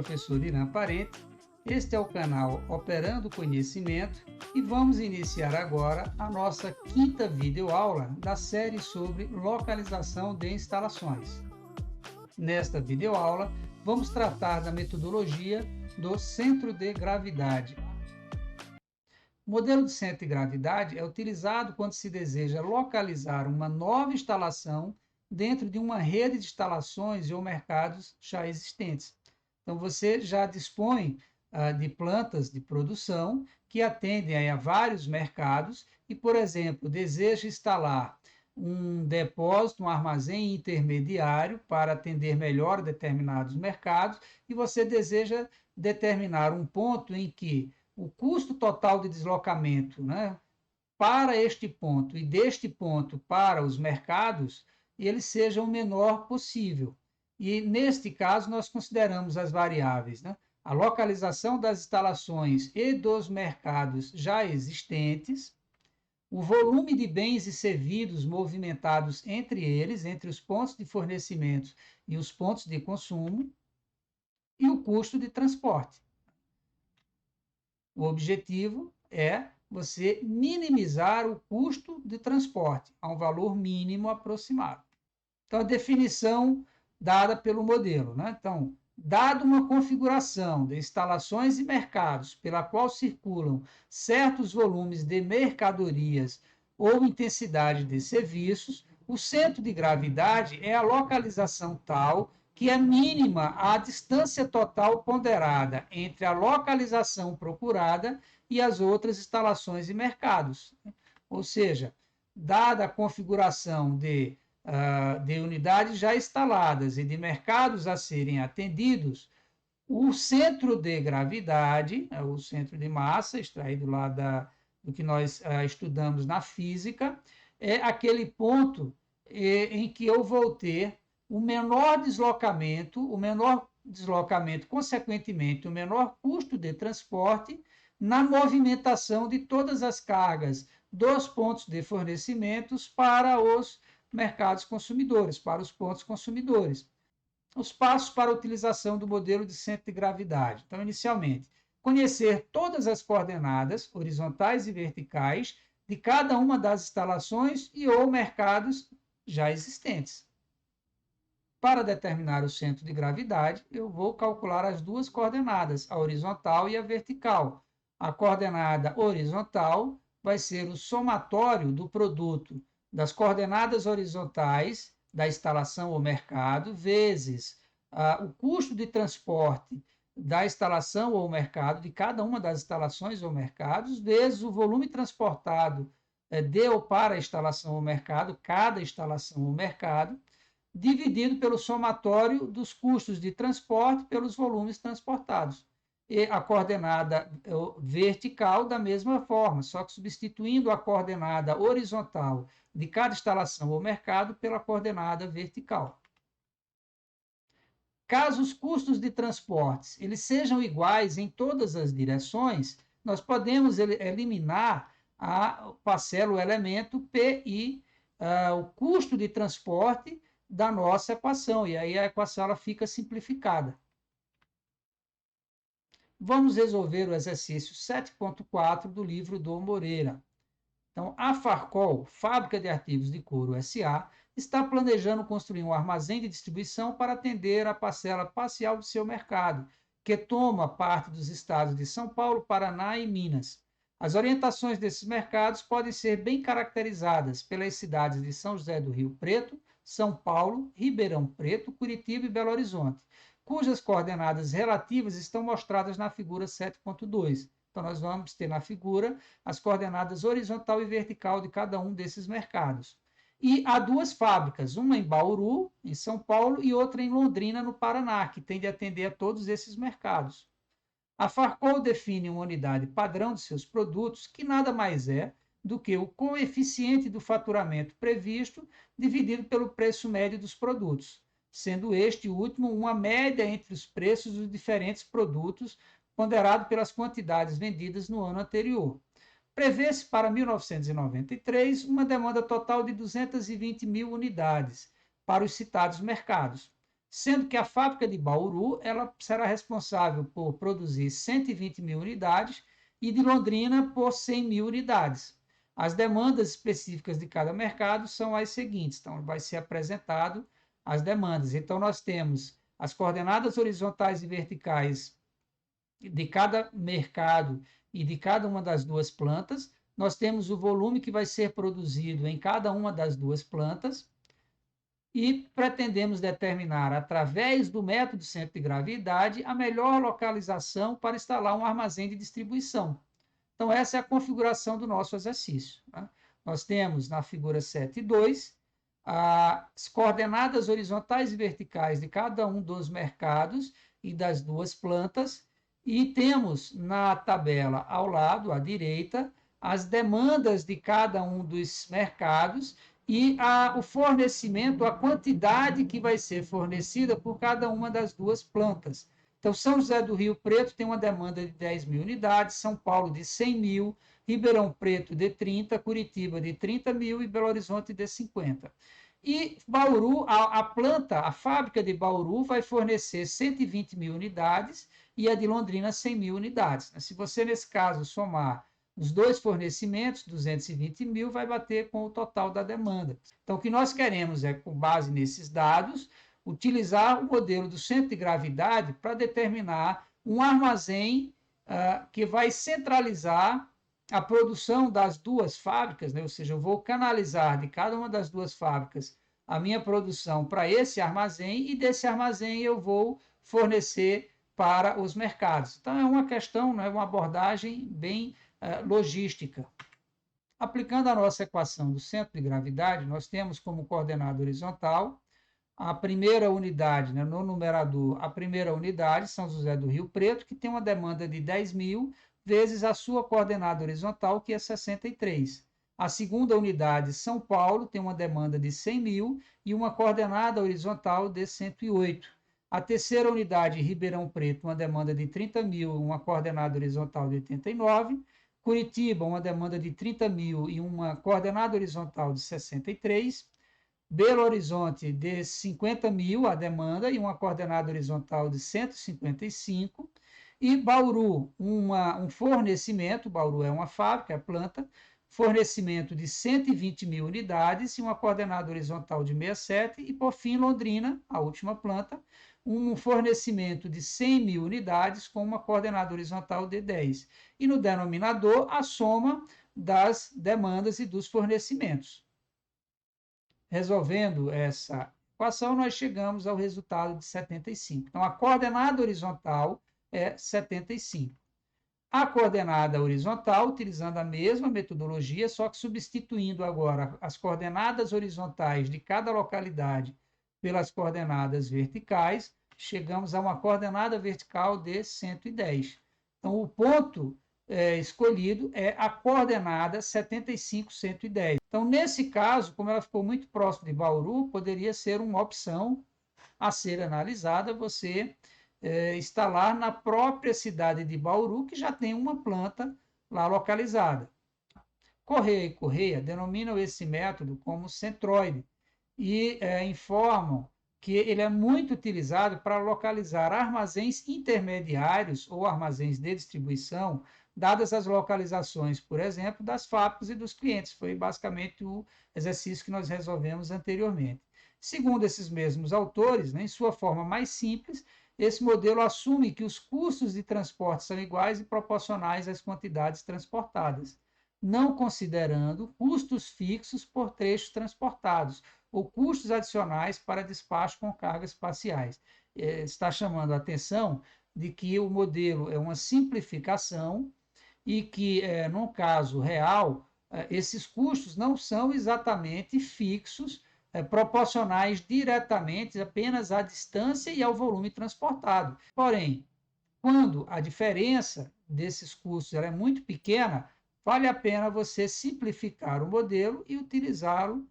professor Irã Parente, este é o canal Operando Conhecimento e vamos iniciar agora a nossa quinta videoaula da série sobre localização de instalações. Nesta videoaula, vamos tratar da metodologia do centro de gravidade. O modelo de centro de gravidade é utilizado quando se deseja localizar uma nova instalação dentro de uma rede de instalações ou mercados já existentes. Então, você já dispõe de plantas de produção que atendem a vários mercados e, por exemplo, deseja instalar um depósito, um armazém intermediário para atender melhor determinados mercados e você deseja determinar um ponto em que o custo total de deslocamento, né, para este ponto e deste ponto para os mercados, ele seja o menor possível. E, neste caso, nós consideramos as variáveis, né? A localização das instalações e dos mercados já existentes, o volume de bens e serviços movimentados entre eles, entre os pontos de fornecimento e os pontos de consumo, e o custo de transporte. O objetivo é você minimizar o custo de transporte a um valor mínimo aproximado. Então, a definição dada pelo modelo, né? Então, dado uma configuração de instalações e mercados pela qual circulam certos volumes de mercadorias ou intensidade de serviços, o centro de gravidade é a localização tal que é mínima a distância total ponderada entre a localização procurada e as outras instalações e mercados. Ou seja, dada a configuração de unidades já instaladas e de mercados a serem atendidos, o centro de gravidade, o centro de massa, extraído lá do que nós estudamos na física, é aquele ponto em que eu vou ter o menor deslocamento, consequentemente, o menor custo de transporte na movimentação de todas as cargas dos pontos de fornecimentos para os mercados consumidores, para os pontos consumidores. Os passos para a utilização do modelo de centro de gravidade. Então, inicialmente, conhecer todas as coordenadas horizontais e verticais de cada uma das instalações e ou mercados já existentes. Para determinar o centro de gravidade, eu vou calcular as duas coordenadas, a horizontal e a vertical. A coordenada horizontal vai ser o somatório do produto das coordenadas horizontais da instalação ou mercado, vezes o custo de transporte da instalação ou mercado, de cada uma das instalações ou mercados, vezes o volume transportado de ou para a instalação ou mercado, cada instalação ou mercado, dividido pelo somatório dos custos de transporte pelos volumes transportados. E a coordenada vertical da mesma forma, só que substituindo a coordenada horizontal de cada instalação ou mercado pela coordenada vertical. Caso os custos de transportes eles sejam iguais em todas as direções, nós podemos eliminar a parcela, o elemento PI, o custo de transporte da nossa equação, e aí a equação ela fica simplificada. Vamos resolver o exercício 7.4 do livro do Moreira. Então, a Farcol, Fábrica de Artigos de Couro S.A., está planejando construir um armazém de distribuição para atender a parcela parcial do seu mercado, que toma parte dos estados de São Paulo, Paraná e Minas. As orientações desses mercados podem ser bem caracterizadas pelas cidades de São José do Rio Preto, São Paulo, Ribeirão Preto, Curitiba e Belo Horizonte, cujas coordenadas relativas estão mostradas na figura 7.2. Então, nós vamos ter na figura as coordenadas horizontal e vertical de cada um desses mercados. E há duas fábricas, uma em Bauru, em São Paulo, e outra em Londrina, no Paraná, que tem de atender a todos esses mercados. A Farcol define uma unidade padrão de seus produtos, que nada mais é do que o coeficiente do faturamento previsto dividido pelo preço médio dos produtos, sendo este último uma média entre os preços dos diferentes produtos, ponderado pelas quantidades vendidas no ano anterior. Prevê-se para 1993 uma demanda total de 220 mil unidades para os citados mercados. sendo que a fábrica de Bauru ela será responsável por produzir 120 mil unidades e de Londrina por 100 mil unidades. As demandas específicas de cada mercado são as seguintes, então vai ser apresentado as demandas. Então nós temos as coordenadas horizontais e verticais de cada mercado e de cada uma das duas plantas. Nós temos o volume que vai ser produzido em cada uma das duas plantas e pretendemos determinar, através do método centro de gravidade, a melhor localização para instalar um armazém de distribuição. Então, essa é a configuração do nosso exercício. Né? Nós temos na figura 7.2 as coordenadas horizontais e verticais de cada um dos mercados e das duas plantas, e temos na tabela ao lado, à direita, as demandas de cada um dos mercados e o fornecimento, a quantidade que vai ser fornecida por cada uma das duas plantas. Então, São José do Rio Preto tem uma demanda de 10 mil unidades, São Paulo de 100 mil, Ribeirão Preto de 30, Curitiba de 30 mil e Belo Horizonte de 50. E Bauru, a planta, a fábrica de Bauru vai fornecer 120 mil unidades e a de Londrina 100 mil unidades. Se você, nesse caso, somar os dois fornecimentos, 220 mil, vai bater com o total da demanda. Então, o que nós queremos é, com base nesses dados, utilizar o modelo do centro de gravidade para determinar um armazém que vai centralizar a produção das duas fábricas, né? Ou seja, eu vou canalizar de cada uma das duas fábricas a minha produção para esse armazém e desse armazém eu vou fornecer para os mercados. Então, é uma questão, né, uma abordagem bem logística. Aplicando a nossa equação do centro de gravidade, nós temos como coordenada horizontal a primeira unidade, né, no numerador, a primeira unidade, São José do Rio Preto, que tem uma demanda de 10 mil, vezes a sua coordenada horizontal, que é 63. A segunda unidade, São Paulo, tem uma demanda de 100 mil e uma coordenada horizontal de 108. A terceira unidade, Ribeirão Preto, uma demanda de 30 mil, uma coordenada horizontal de 89. Curitiba, uma demanda de 30 mil e uma coordenada horizontal de 63. Belo Horizonte, de 50 mil a demanda e uma coordenada horizontal de 155. E Bauru, um fornecimento, Bauru é uma fábrica, é planta, fornecimento de 120 mil unidades e uma coordenada horizontal de 67. E, por fim, Londrina, a última planta, um fornecimento de 100 mil unidades com uma coordenada horizontal de 10. E no denominador, a soma das demandas e dos fornecimentos. Resolvendo essa equação, nós chegamos ao resultado de 75. Então, a coordenada horizontal é 75. A coordenada horizontal, utilizando a mesma metodologia, só que substituindo agora as coordenadas horizontais de cada localidade pelas coordenadas verticais, chegamos a uma coordenada vertical de 110. Então, o ponto escolhido é a coordenada 75, 110. Então, nesse caso, como ela ficou muito próxima de Bauru, poderia ser uma opção a ser analisada você instalar na própria cidade de Bauru, que já tem uma planta lá localizada. Correia e Correia denominam esse método como centroide e informam que ele é muito utilizado para localizar armazéns intermediários ou armazéns de distribuição, dadas as localizações, por exemplo, das fábricas e dos clientes. Foi basicamente o exercício que nós resolvemos anteriormente. Segundo esses mesmos autores, né, em sua forma mais simples, esse modelo assume que os custos de transporte são iguais e proporcionais às quantidades transportadas, não considerando custos fixos por trechos transportados, ou custos adicionais para despacho com cargas parciais. Está chamando a atenção de que o modelo é uma simplificação e que, no caso real, esses custos não são exatamente fixos, proporcionais diretamente apenas à distância e ao volume transportado. Porém, quando a diferença desses custos é muito pequena, vale a pena você simplificar o modelo e utilizá-lo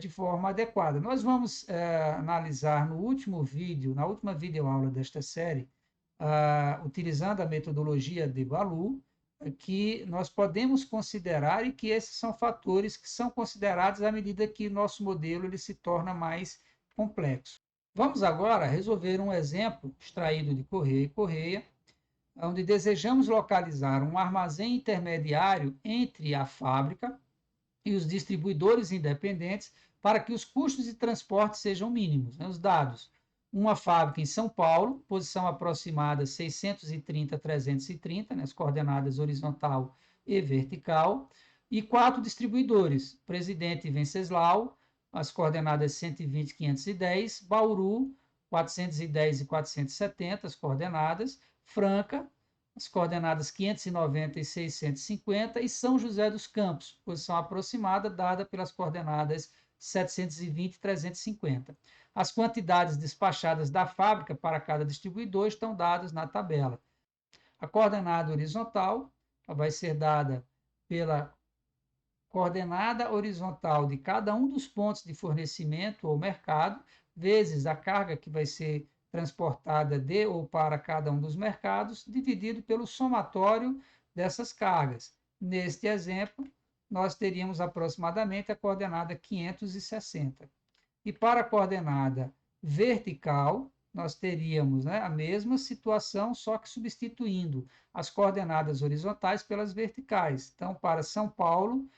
de forma adequada. Nós vamos analisar no último vídeo, na última videoaula desta série, utilizando a metodologia de Balu, que nós podemos considerar e que esses são fatores que são considerados à medida que nosso modelo ele se torna mais complexo. Vamos agora resolver um exemplo extraído de Correia e Correia, onde desejamos localizar um armazém intermediário entre a fábrica e os distribuidores independentes para que os custos de transporte sejam mínimos. Os dados: uma fábrica em São Paulo, posição aproximada 630-330, as coordenadas horizontal e vertical, e 4 distribuidores: Presidente Venceslau, as coordenadas 120-510, Bauru, 410 e 470, as coordenadas, Franca, as coordenadas 590 e 650, e São José dos Campos, posição aproximada dada pelas coordenadas 720 e 350. As quantidades despachadas da fábrica para cada distribuidor estão dadas na tabela. A coordenada horizontal vai ser dada pela coordenada horizontal de cada um dos pontos de fornecimento ou mercado, vezes a carga que vai ser transportada de ou para cada um dos mercados, dividido pelo somatório dessas cargas. Neste exemplo, nós teríamos aproximadamente a coordenada 560. E para a coordenada vertical, nós teríamos, a mesma situação, só que substituindo as coordenadas horizontais pelas verticais. Então, para São Paulo,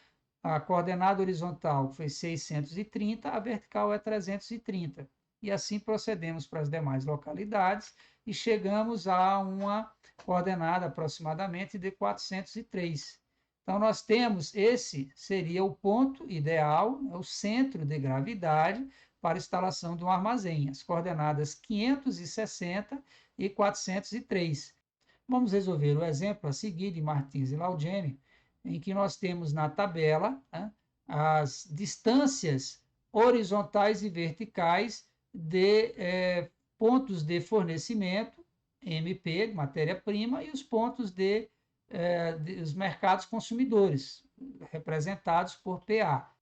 a coordenada horizontal foi 630, a vertical é 330. E assim procedemos para as demais localidades e chegamos a uma coordenada aproximadamente de 403. Então, nós temos, esse seria o ponto ideal, o centro de gravidade para a instalação de um armazém, as coordenadas 560 e 403. Vamos resolver o exemplo a seguir de Martins e Laudemi, em que nós temos na tabela as distâncias horizontais e verticais de pontos de fornecimento, MP, matéria-prima, e os pontos de os mercados consumidores, representados por PA.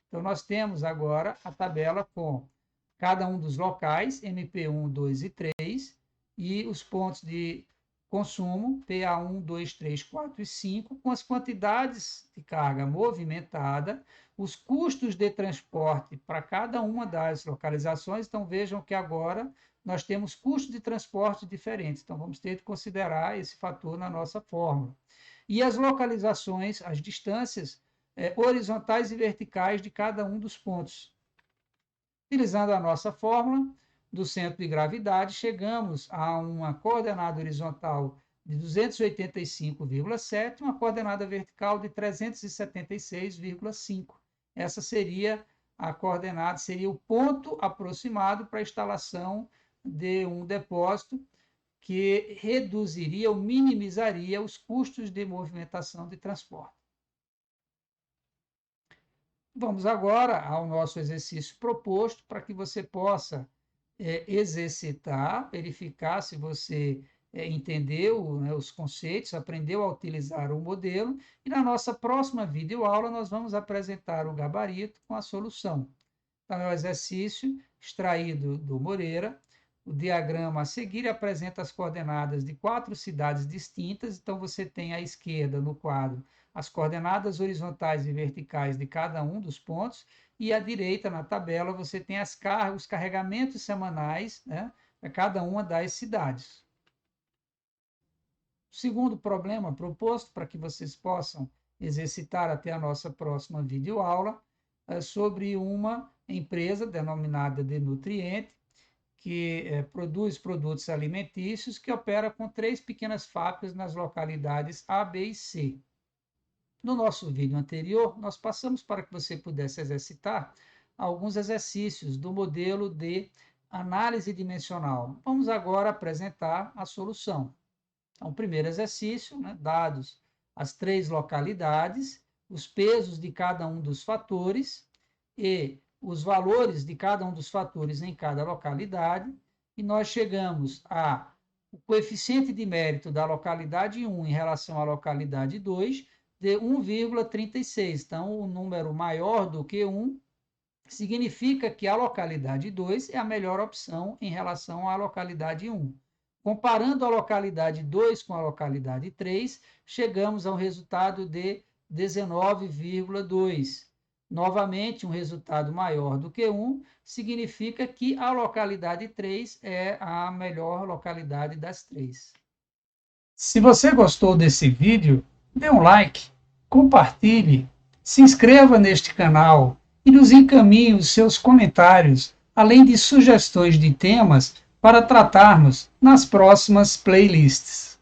Então, nós temos agora a tabela com cada um dos locais, MP1, 2 e 3, e os pontos de consumo, PA1, 2, 3, 4 e 5, com as quantidades de carga movimentada, os custos de transporte para cada uma das localizações. Então, vejam que agora nós temos custos de transporte diferentes. Então, vamos ter que considerar esse fator na nossa fórmula. E as localizações, as distâncias horizontais e verticais de cada um dos pontos. Utilizando a nossa fórmula do centro de gravidade, chegamos a uma coordenada horizontal de 285,7, uma coordenada vertical de 376,5. Essa seria a coordenada, seria o ponto aproximado para a instalação de um depósito que reduziria ou minimizaria os custos de movimentação de transporte. Vamos agora ao nosso exercício proposto para que você possa exercitar, verificar se você entendeu os conceitos, aprendeu a utilizar o modelo, e na nossa próxima videoaula nós vamos apresentar o gabarito com a solução. Então, é o exercício extraído do Moreira. O diagrama a seguir apresenta as coordenadas de 4 cidades distintas. Então, você tem à esquerda, no quadro, as coordenadas horizontais e verticais de cada um dos pontos, e à direita, na tabela, você tem os carregamentos semanais para cada uma das cidades. O segundo problema proposto, para que vocês possam exercitar até a nossa próxima videoaula, é sobre uma empresa denominada de Nutriente, que produz produtos alimentícios, que opera com 3 pequenas fábricas nas localidades A, B e C. No nosso vídeo anterior, nós passamos para que você pudesse exercitar alguns exercícios do modelo de análise dimensional. Vamos agora apresentar a solução. Então, o primeiro exercício, dados as 3 localidades, os pesos de cada um dos fatores e os valores de cada um dos fatores em cada localidade, e nós chegamos ao coeficiente de mérito da localidade 1 em relação à localidade 2 de 1,36. Então, o número maior do que 1 significa que a localidade 2 é a melhor opção em relação à localidade 1. Comparando a localidade 2 com a localidade 3, chegamos ao resultado de 19,2. Novamente, um resultado maior do que 1 significa que a localidade 3 é a melhor localidade das 3. Se você gostou desse vídeo, dê um like, compartilhe, se inscreva neste canal e nos encaminhe os seus comentários, além de sugestões de temas para tratarmos nas próximas playlists.